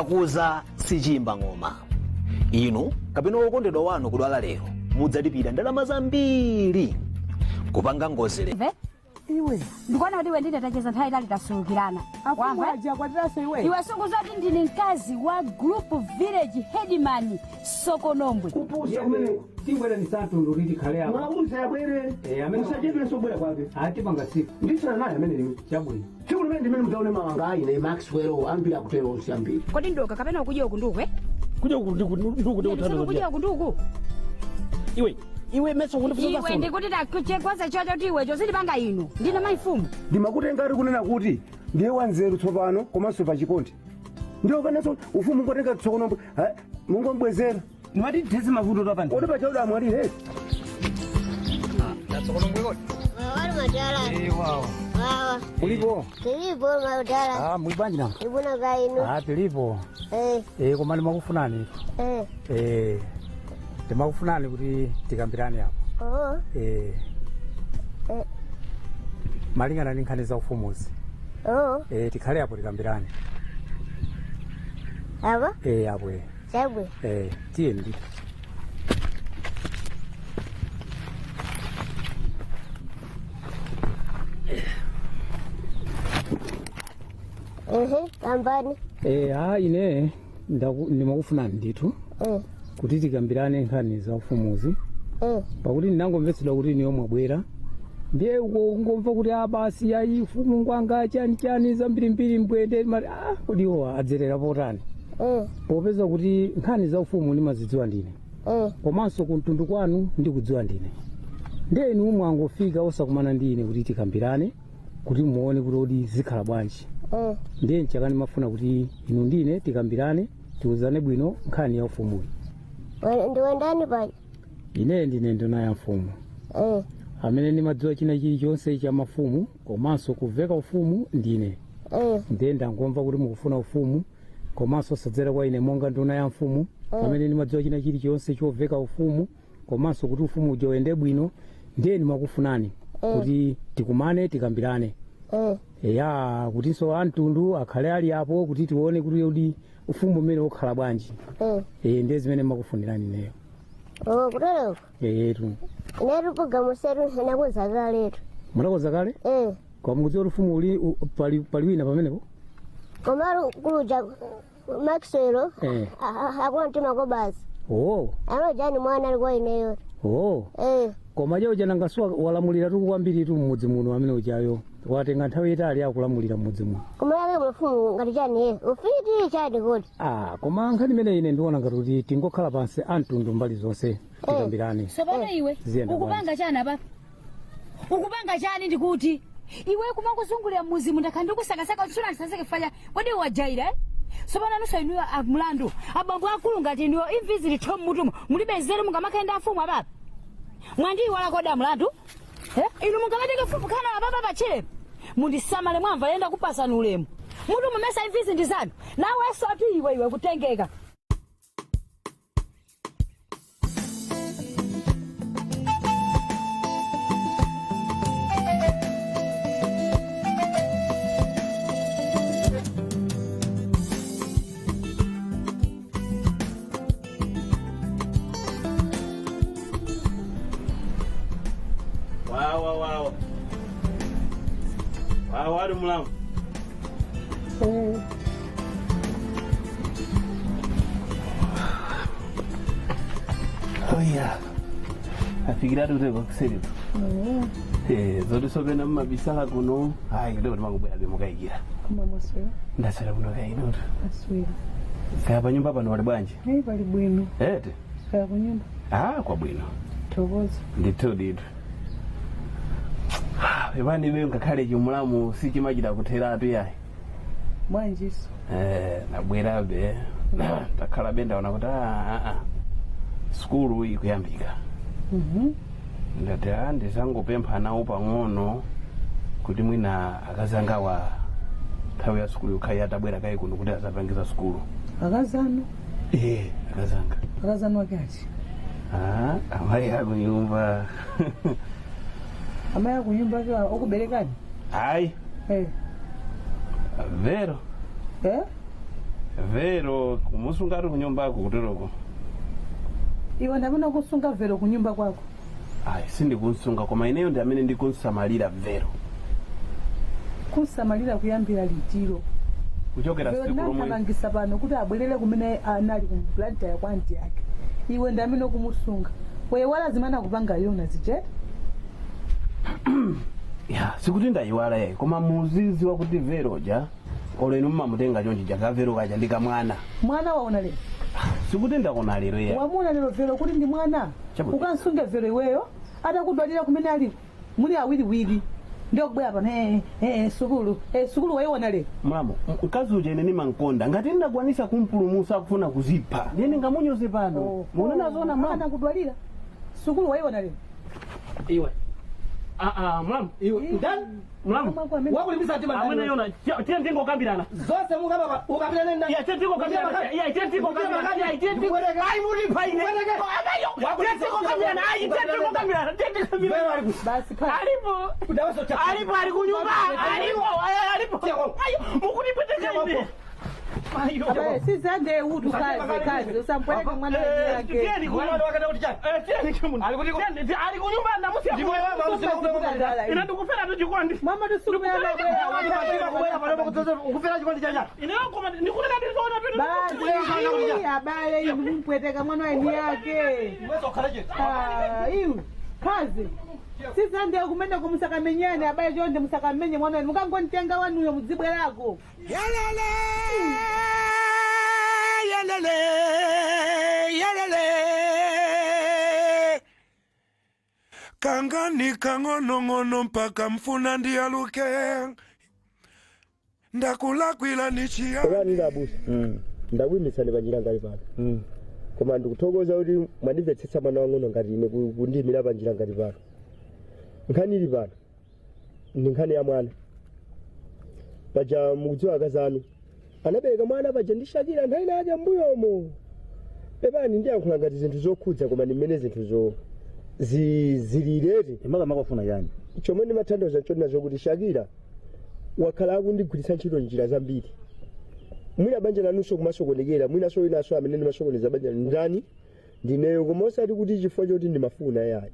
ndakuza sichimba ng'oma inu kapena okondedwa wanu kudwala lero mudzalipira ndalama zambiri kupanga ngozi lero. Iwe ndikwana kuti ndine tacheza nthawi tali tasulukirana aja kwatiraso iwe sunguzati ndine mkazi wa group village headman Sokonombwe kupusha kumene tingwera ni santu liti khale apa mwamuza yabwere musajebe sobwera kwake ati panga siku ndisana naye amene ni chabwino siku limene ndimene mutaone mawanga ayi na Maxwell ambira kutero usambiri kodi ndoka kapena ukuja uku ndukwe kuja uku nduku utano kuja uku nduku iwe meso kundifuza iwe ndikuti takuche kwanza chocho kuti iwe chozili panga ino ndina maifumu ndimakutenga ari kunena kuti ndiye wanzeru tsopano komanso pa chikondi ndiyo kanaso ufumu ngotenga Sokonombwe mungombwezera nimati tezi mavuto to pandi odi pachaуда mwali he na Sokonombwe kodi wali madala wow ulipo tilipo madala mwibanji na ibuna gaino tilipo koma ndimakufunani ndimakufunani kuti tikambirane apo malingana ndi nkhani za ufumuzi tikhale apo tikambirane aba apo chabwe tiye ndito kambani ine ndimakufunani ndithu kuti tikambirane nkhani za ufumuzi pakuti ndinangomvetsedwa kuti niyo mwabwera ndiye ngomva kuti abasi ayi ufumu ngwanga chani zambirimbiri mbwende mari kudiwo adzerera potani popeza kuti nkhani za ufumu ndimazidziwa ndine komanso kumtundu kwanu ndikudziwa ndine ndiye inu mwangofika osakumana ndi ine kuti tikambirane kuti muone kuti odi zikhala bwanji ndiye nchakani mafuna kuti inu ndine tikambirane tiuzane bwino nkhani ya ufumuyi. Ndiwe ndani pali? Ine ndine ndona ya mfumu. Amene ndimadziwa china chilichonse cha mafumu komanso kuveka ufumu ndine. Ndiye ndangomva kuti mukufuna ufumu komanso sadzera kwa ine monga ndona ya mfumu. Amene ndimadziwa china chilichonse choveka ufumu komanso kuti ufumu ujoende bwino ndiye ndimakufunani kuti tikumane tikambirane. Kutinso antundu akhale ali apo kuti tione kuti ufumu umene ukhala bwanji. Ndiye zimene makufunirani neyo. Kutolo? Tu. Neru programu seru nakuza kale tu. Munakoza kale? Kwa mukudziwa ufumu uli paliwina pamenepo? Komaru kuja Maxwell hakuna mtima kwa basi. Ano jani mwana alikuwa ineyo. Koma jawo janangaswa walamulira tu kwambiri tu mudzi muno amene ujayo. Watenga nthawi itali akulamulira mudzi muno. Koma yake mfumu ngati jani ufiti chade kodi. Koma nkhani imene ine ndiona ngati kuti tingokhala pansi antundu mbali zonse tikambirane. Sobana iwe ukupanga chani apa? Ukupanga chani ndikuti iwe kumangozungulira muzimu ndakandikusakasaka tsuna ndisaseke fanya kodi wajaira Sobana nuso inuyo mlandu abambo akulu ngati niyo invisible tom mutumu mulibezere mungamakenda afumu ababa. Mwandi wala koda mlandu? Inu mungamateke fumu kana ababa bachire. Mundisamale mwamva yenda kupasa nulemu. Mutu mumesa invisible ndizanu. Nawe soti iwe kutengeka. Wow, wadu mulamu. Oya. Afikira tu teko kusiri tu. Zote sobe na mabisala kuno. Hai, ndio mangubwa ya mukaigira. Kuma moswe. Ndasala kuno kai ino. Aswira. Kaya pa nyumba pano wali bwanji? Pali bwino. Ete. Kaya ku nyumba. Kwa bwino. Tokoza. Ndithu. Ebani wewe ngakhale chimulamu si chimachita kuthera atu yayi. Mwanjiso. Nabwera be. Takhala benda ona kuti skulu ikuyambika. Ndati ndisangopempha nawo pang'ono kuti mwina akazanga wa nthawi ya skulu yokhaya atabwera kai kuno kuti asapangiza skulu. Akazano? Akazanga. Akazano wakati? Amayi akunyumba. Amaya kunyumba kwa okuberekani? Hayi. Vero. Vero kumusunga ari kunyumbako kuteroko. Iwe ndamene kusunga Vero kunyumba kwako. Ayi sindikunsunga koma ineyo ndi amene ndikunsamalira Vero. Kunsamalira kuyambira litiro. Kuchokera Vero siku lomwe. ndamangisa pano kuti abwerere kumene anali kumplanta ya kwanti yake. Iwe ndamene kumusunga. Wewe wala zimana kupanga yona zije? Ya sikuti ndayiwala yayi koma muzizi wakuti Vero ja oleno mmamutenga chonchi chaka Vero kaja ndika mwana. Mwana waona lero. Sikuti ndakona lero ya. Wamuna lero Vero kuti ndi mwana. Chabuti. Ukansunge Vero iweyo atakudwalira kumene ali muli awiri wiri. Ndio kubwera pano sukulu waiona lero. Mlamo mkazi uja ine mankonda ngati ndakwanisa kumpulumusa kufuna kuzipha. Ndiye ngamunyoze pano. Muona zona mama anakudwalira. Sukulu waiona lero. Iwe. Mlamu, ndani? Mlamu. Wakulimbisa tima ndani. Amene yona, tia ndingo kambirana. Zose mukaba ukabirana ndani. Ya tentiko kambirana. Ya tentiko kambirana. Ya tentiko. Ai muri paine. Abayo. Tentiko kambirana. Ai tentiko kambirana. Tentiko kambirana. Basi pa. Alipo. Udawaso cha. Alipo ali kunyumba. Alipo. Ayo, mukunipetea kaine. Ayo. Abaye sizande utu kazi usampeleke mwana yake. Tieni kwa wale wakati uticha. Tieni kimu. Ali kunyumba na musia. Ndimo wewe mama inandukufera tujikwandi. Mama tusukupera Ukufera chikondi chacha. Inao koma nikunena ndizona tu. basi abaye mpweteka mwana yake. Mwezo kharaje. Iyu kazi sizande kumenda kumusakamenyane abaye jonde musakamenye mwana mukangontenga wanu yo muzibwe lako. Yalele, yalele, yalele. Kangani kangono mpaka mfuna ndialuke. Ndakulakwila nichia. Kama ndabusa. Ndagwimisane banjira pano. Koma ndikuthokoza kuti mwandimvetsetsa mwana wang'ono ngati ine kundimira banjira ngati pano. Nkhani ili pano. Ndi nkhani ya mwana. Paja mukudziwa akazanu. Anabereka mwana paja ndishakira nthawi yake mbuyomo. Pepani ndiyankhula ngati zinthu zokhudza koma ndi mmene zinthu zililete. Imaka makafuna yani. Chomwe ndimathandiza chona zokuti Shakira wakhala akundigwiritsa ntchito njira zambiri. Mwina banja lanunso kumasokonekera, mwina so inaso amene ndimasokoneza banja ndani ndineyo koma osati kuti chifukwa choti ndimafuna yayi.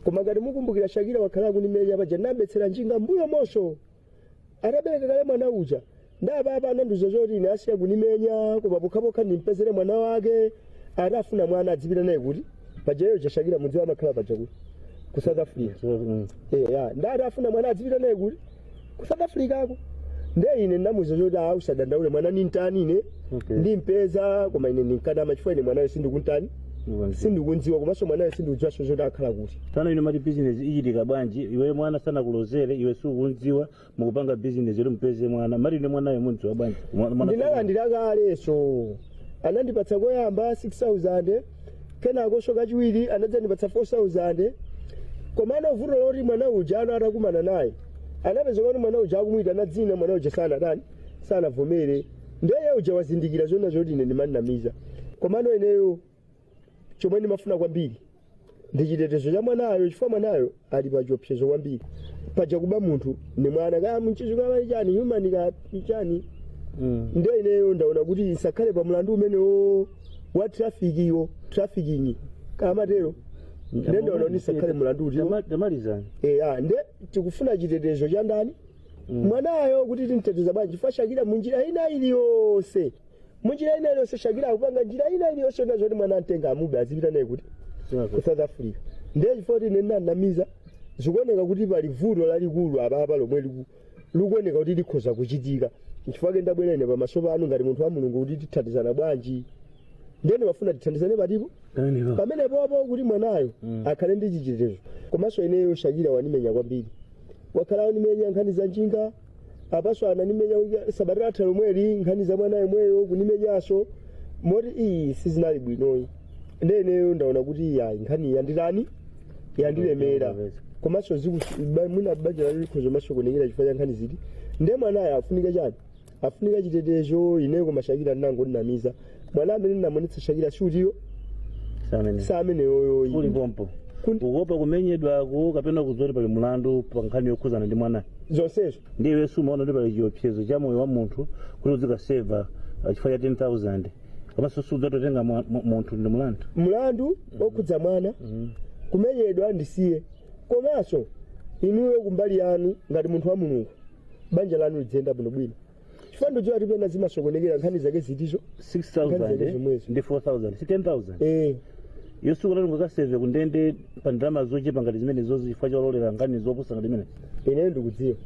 Koma ngati mukumbukira Shakira wakhala akunimenya paja nabetsera njinga mbuyo monso. Arabereka kale mwana uja. Ndababa ananduza zoti ine asiya kunimenya koma pokhapokha ndimpezere mwana wake atafuna mwana adzipita naye kuti paja cha Shakira mudziwa amakhala paja kuti ku South Africa. Ndatafuna mwana adzipita naye kuti ku South Africa ako. Nde ine namuza zoti usadandaule mwana ni ntani ine ndimpeza koma ine ninkadama chifukwa ine mwanawe sindikuntani sindikundziwa komanso mwanawe sindikudziwa zoti akhala kuti. Tana ine mati business ichitika bwanji iwe mwana sana kulozere iwe sukundziwa mukupanga business yero mpeze mwana mari ine mwanawe mundziwa bwanji. Ndinalandira kaleso anandipatsa koyamba 6000 kenako soka chiwiri anadzandipatsa 4000 koma vuto loti mwana uja atakumana naye anapeza kuti mwana uja akumwita na dzina mwana uja sana vomere ndiye uja wazindikira zona zoti ine ndimanamiza komano ineyo chomwe ndimafuna kwambiri ndi chitetezo cha mwanayo chifukwa mwanayo ali pa chiopsezo kwambiri paja kuba munthu ni mwana kaya mchizo kama chani human ka chani ndiye ineyo ndaona kuti isakhale pa mlandu umenewo wa trafficking kama tero ndendo unonisakale mlandu uriyo tamalizana nde tikufuna chitetezo cha ndani mwanayo kuti timteteza bwanji fa Shakira munjira ina iliyonse Shakira akupanga njira ina iliyonse ndazoti mwana antenga amube azipita naye kuti ku South Africa nde chifoti nena namiza zikuoneka kuti pali vuto lalikulu apa lomwe likuoneka kuti likhoza kuchitika chifukwa ndabwera ine pamaso panu ngati munthu wa Mulungu kuti tithandizana bwanji ndene bafuna tithandizane patipo pamene popo kuti mwanayo akhale ndi chitetezo komanso ineyo Shakira wanimenya kwambiri wakhala wanimenya nkhani za njinga apaso ananimenya sabatata lomweli nkhani za mwanayo mweyo kunimenyaso moti iyi sizinali bwinoyi ndeneyo ndaona kuti ya nkhani yandirani yandilemera komanso mwina banja likhoza masokonekera chifukwa cha nkhani ziti nde mwanayo afunika chani afunika chitetezo ineyo koma Shakira ndinango ndinamiza mwana amene namonetsa Shakira shutiyo samene yoyo uli pompo kuopa kumenyedwa ko kapena kuzoti pali mulandu pa nkhani yokhuzana ndi mwana zonsezo ndiye wesu umaona ndi pali chiopsezo cha moyo wa munthu kuti uzikaseva chifukwa cha 10,000 komanso sudzatotenga munthu ndi mlandu okudza mwana kumenyedwa ndisiye komanso inuyo kumbali yanu ngati munthu wa mulungu banja lanu lidzenda bwinobwino chifukwa ndidziwa kuti pena zimasokonekera nkhani zake zitizo 6,000 ndi 4,000 si 10,000 iyo siku lalo ngakaseve kundende pa ndalama zochepa ngati zimenezo chifukwa chololera nkhani zopusa ngati imene ine ndikudziwa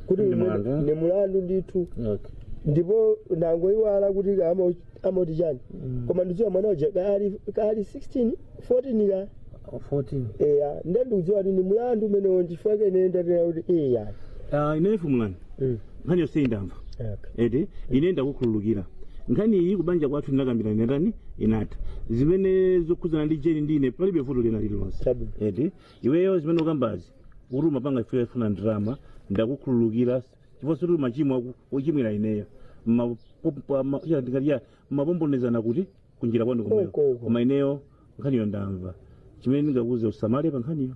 kuti ni mulandu ndithu ndipo nangoiwala kuti amoti chani koma ndidziwa mwana uja kali 16 14 eya nde ndikudziwa kuti ni mulandu umenewo chifukwa kene ndatera kuti eya ine mfumulani nkhani yonse indamva eti ine ndakukhululukira nkhani iyi kubanja kwathu ndinakambira ndani inata zimene zokhudzana ndi jeni ndine palibe vuto lina lililonse eti iweyo zimene ukambazi kuti umapanga ifuna ndrama ndakukhululukira chifukwa kuti machimo ochimwira ineyo mapombonezana kuti kunjira kwanu kumweyo koma ineyo nkhaniyo ndamva chimene ndingakuze usamale pa nkhaniyo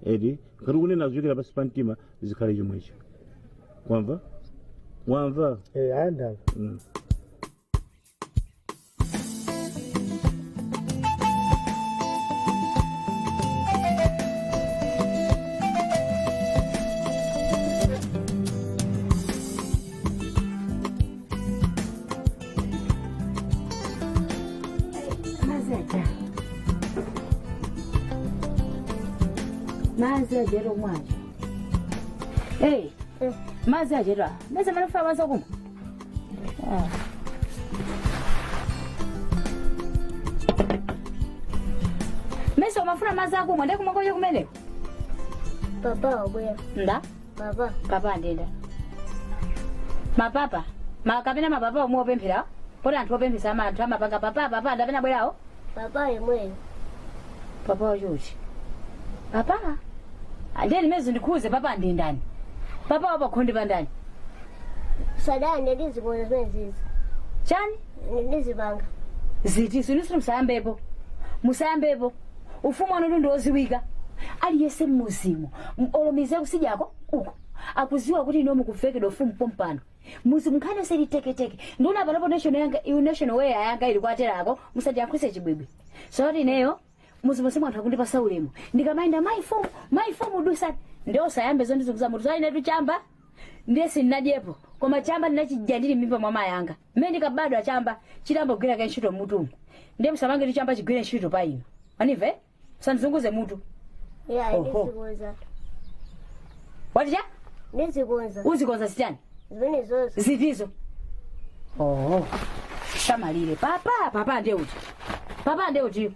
eti ngati kunena zochokera pasi pa mtima zikhale chomwecho wamva andamva mazi ajero mwacho mazi ajero meza manufa wazo kumwa mesa umafuna mazi akumwa ndeko mwakoje kumene papa obwera nda papa ndenda mapapa makapena mapapa omwe opemphera poti anthu opemphesa amanthu amapanga papa ndapena bwerawo papa yemweyo papa wachuchi papa andeni mezo ndikhuze papa ndi ndani papa wapakhondi pandani sadani ndizibona zimenezi chani ndizipanga zitiso nisiri musayambepo ufumu wanu ndi oziwika aliyese mmuzimu olomize kusijako uko akuziwa kuti ino mukufekedwa ufumu pompano muzimu nkhani seli teketeke ndona panopo national way yanga ili kwaterako musajakhwise chibwibwi soti ineyo muzimu simu anthu akundipa saulemu ndikamaenda maifomu dusa ndio sayambe zo ndizikuza mutu zali netu chamba ndesi ndinadyepo koma chamba ndinachijandiri mimba mwa mayanga mmene ndikabadwa chamba chitambo gwira ka ntchito mutu ndiye musamange chamba chigwire ntchito pa ino anive sandizunguze mutu ndizikuza watija ndizikuza uzikonza sichani zimenezozo zitizo samalire papa ndeuti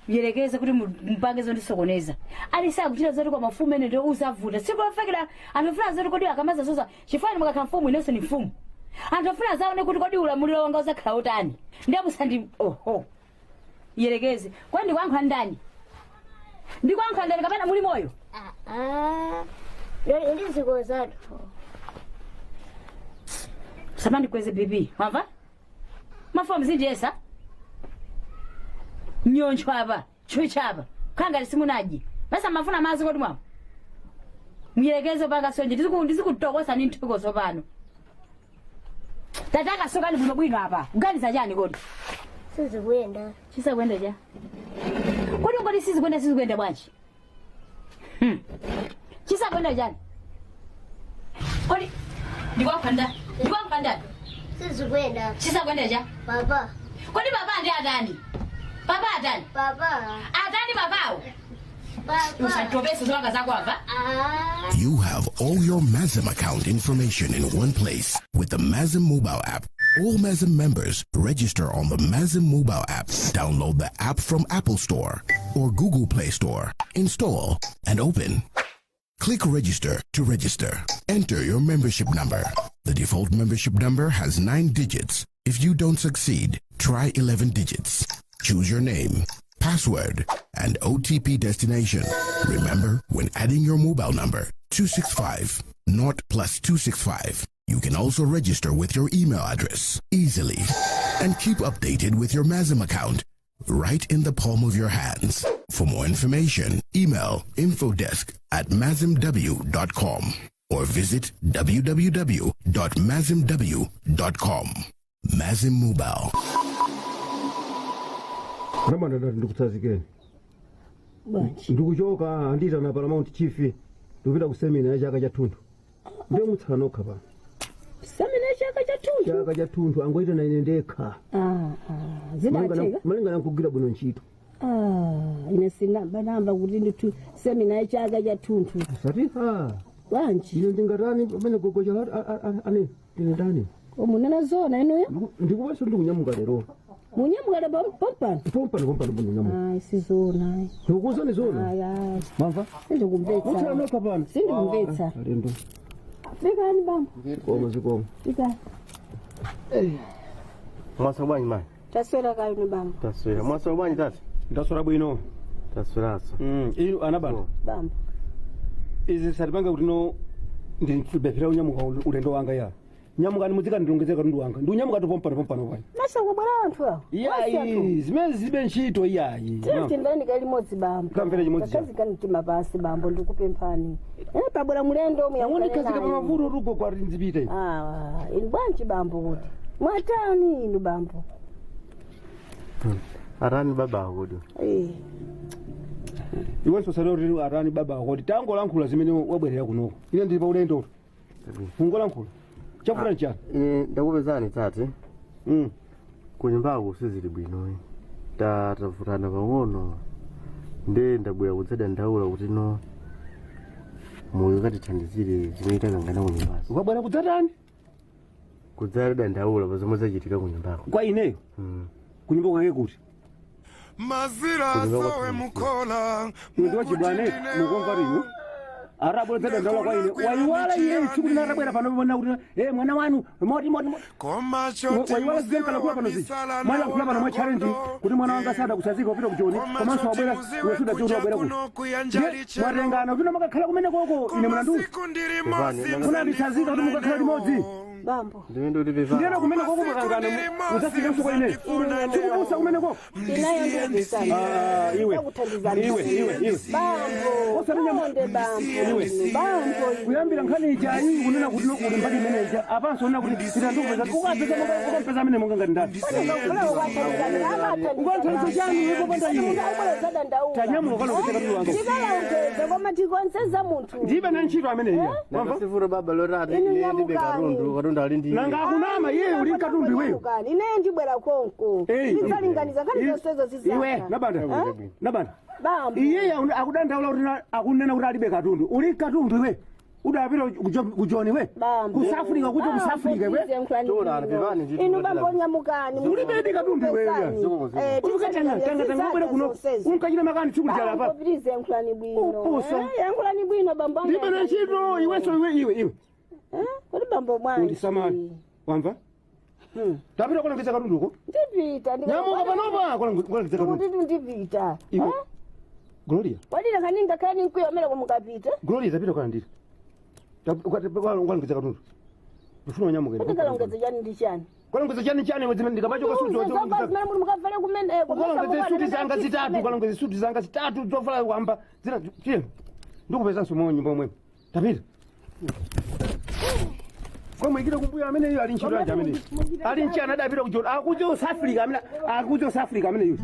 yerekeze kuti mpangezo ndisokoneza alisa kuchita zoti kwa mafumu ene ndio uzavuta siku afakira anafuna zoti kodi akamaza zoza chifani mwaka mfumu inenso ni mfumu anafuna zaone kuti kodi ulamuliro wanga uzakhala utani ndiye musandi yerekeze kwani kwankha ndani ndikwankha ndani kapena muli moyo ndizikuza samandi kweze bibi wamva mafomu zinjesa nyoncho apa chuchapa kanga lisimunaji basa mafuna mazi kodi mwa muyelekeze panga sonje ndizikutokosa ni nthokozo pano tataka sokani buno bwino apa kuganiza chani kodi sizikwenda chisakwenda cha kodi sizikwenda bwanji chisakwenda chani kodi ndikwakhanda sizikwenda chisakwenda cha papa kodi papa ndi atani papa atani atani papao You have all your Mazim account information in one place with the Mazim mobile app. All Mazim members register on the Mazim mobile app. Download the app from Apple Store or Google Play Store. Install and open. Click register to register. Enter your membership number. The default membership number has 9 digits. If you don't succeed, try 11 digits. Choose your name, password, and OTP destination. Remember, when adding your mobile number, 265, not plus 265, you can also register with your email address easily and keep updated with your Mazim account right in the palm of your hands. For more information, email infodesk@mazimw.com or visit www.mazimw.com. Mazin Mubao. Kama ndikutazikeni. Ndikuchoka andita na Paramount Chief. Ndupita kusemina ya chaka cha Tundu. Ndio mutsanoka ba. Semina ya chaka cha Tundu. Chaka cha Tundu angoita na inendeka. Zidatega. Malinga nakugira buno ntchito. Inesina banamba kuti nditu semina ya chaka cha Tundu. Sati wanji. Iyo ndingatani pamene gogoja ani ndingatani. Omunena zona ino ya? Ndikubaso ndikunyamuka lero. Munyamuka da pompano. Pompano bunyamuka. Sizona. Ndikuza ni zona. Aya. Mamva? Ndikumbetsa. Utsanoka bana. Sindikumbetsa. Lendo. Bekani bamba. Zikomo. Ika. Mwasa bwanyi mai. Taswera kayo ni bamba. Taswera. Mwasa bwanyi tati. Ndaswera bwino. Tasweraso. Iyo anabana. Bamba. Izi saripanga kuti no ndibefera unyamuka ulendo wanga ya. Nyamuka ni muzika ndilongezeka katundu wanga. Ndunyamuka to pompano bwana. Masa kubwera anthu awo. Iyayi, zimene zibe ntchito iyayi. Timveni kali modzi bamba. Kamvera chimodzi. Kazika mtima pasi bambo ndikupemphani. Pabwera mulendo Ngoni kazika pamavuto rugo kwa rinzipita. Bwanji bambo kuti. Mwatani inu bambo. Arani baba akodi. Iwe sosalo riri arani baba akodi. Tango lankhula zimene wabwerera kunoko. Ine ndili pa ulendo. Fungo lankhula. Chafuna cha. Ndakupezani tate. Kunyumbako sizili bwino. Tavutana pang'ono. Nde ndabwera kudzada ndaula kuti no moyo katithandizire zinoita kangana kunyumbako. Wabwera kudzatani? Kudzada ndaula pazomwe zachitika kunyumbako. Kwa ineyo? Kunyumba kwake kuti? Mazira sowe mukola. Ndio chibwane mukomva rino. Arabwe zada ndaula kwa ine. Waiwala ine tsiku linarabwera pano bona kuti mwana wanu moti. Koma chote. Waiwala zikala kwa pano zi. Mwana kula pano mwa challenge kuti mwana wanga sada kusazika kupita kujoni. Komanso wabwera wesuda jodi wabwera kuti. Mwarengana kuti makakhala kumene koko ine mwandu. Kuna bisazika kuti mukakhala limodzi. Bambo. Ndimendo ndipeva. Ndiyana kumene koko makangana usasika msuko ine. Sikubusa kumene koko. Inayo ndio sana. Iwe. Bambo. Osaninya bambo. Bambo. Kuyambira nkhani ijayi kunena kuti nokuli mbali manager. Apanso ona kuti titandukuza kukapeza mukapeza mene munganga ndani. Ukanthanisa chani uko panda iwe. Tanyamuka kana kucheka tu wangu. Tikalaungeza koma tikonseza munthu. Ndibe na ntchito amene iya. Ndasifura baba lorati ine ndibe katundu ali ndi. Nanga akunama iye uli katundu iwe. Ine ndibwera konko. Ndikalinganiza kali zonsezo zizaka. Iwe nabanda. Bambo. Iye akudandaula kuti akunena kuti alibe katundu. Uli katundu iwe. Udapita kujoni we. Kusafrika kuti musafrika we. Inu bambo nyamukani. Ulibe ndi katundu iwe. Ukatanga ngobera kuno. Unkachita makani tsiku jala apa. Ubirize yankulani bwino. Yankulani bwino bambo. Ndibe na ntchito iweso iwe. Kodi bambo mwanji. Undisamani. Wamva? Tapita kulangisa katundu ko? Ndipita. Nyamuka panopa kulangisa katundu. Kuti ndipita. Iwe. Gloria. Wadira kaninga kani nkuyo mera kumukapita. Gloria tapita kwalandira. Kulangisa katundu. Ufuna nyamuka. Kuti kalongeza jani ndichani. Kulangisa chani wezime ndikabacho kwa suti. Kulangisa suti zanga zitatu, kulangisa suti zanga zitatu zovala wamba. Zina tiye. Ndikupeza somo nyumba mwe. Tapita. Kwa mwingine kumbuya amene iyo alinchira amene. Alinchana dabira kujona. Akujo Africa amene. Akujo Africa amene iyo.